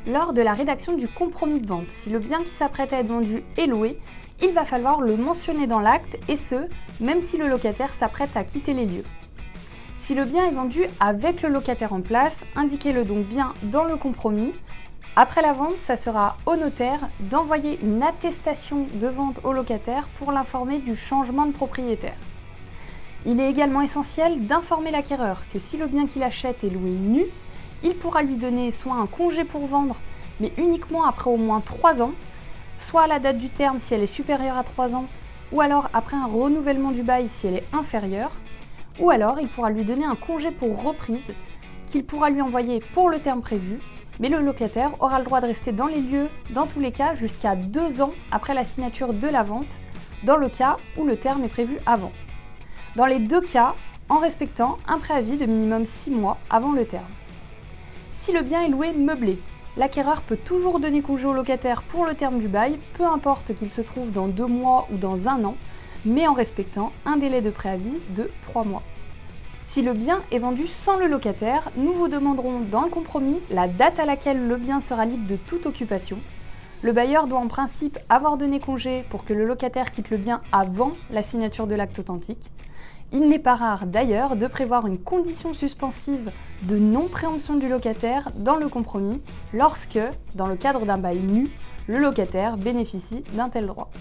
Lors de la rédaction du compromis de vente, si le bien qui s'apprête à être vendu est loué, il va falloir le mentionner dans l'acte, et ce, même si le locataire s'apprête à quitter les lieux. Si le bien est vendu avec le locataire en place, indiquez-le donc bien dans le compromis. Après la vente, ça sera au notaire d'envoyer une attestation de vente au locataire pour l'informer du changement de propriétaire. Il est également essentiel d'informer l'acquéreur que si le bien qu'il achète est loué nu, il pourra lui donner soit un congé pour vendre, mais uniquement après au moins 3 ans, soit à la date du terme si elle est supérieure à 3 ans, ou alors après un renouvellement du bail si elle est inférieure, ou alors il pourra lui donner un congé pour reprise qu'il pourra lui envoyer pour le terme prévu, mais le locataire aura le droit de rester dans les lieux, dans tous les cas, jusqu'à 2 ans après la signature de la vente, dans le cas où le terme est prévu avant. Dans les 2 cas, en respectant un préavis de minimum 6 mois avant le terme. Si le bien est loué meublé, l'acquéreur peut toujours donner congé au locataire pour le terme du bail, peu importe qu'il se trouve dans 2 mois ou dans 1 an, mais en respectant un délai de préavis de 3 mois. Si le bien est vendu sans le locataire, nous vous demanderons dans le compromis la date à laquelle le bien sera libre de toute occupation. Le bailleur doit en principe avoir donné congé pour que le locataire quitte le bien avant la signature de l'acte authentique. Il n'est pas rare d'ailleurs de prévoir une condition suspensive de non-préemption du locataire dans le compromis lorsque, dans le cadre d'un bail nu, le locataire bénéficie d'un tel droit.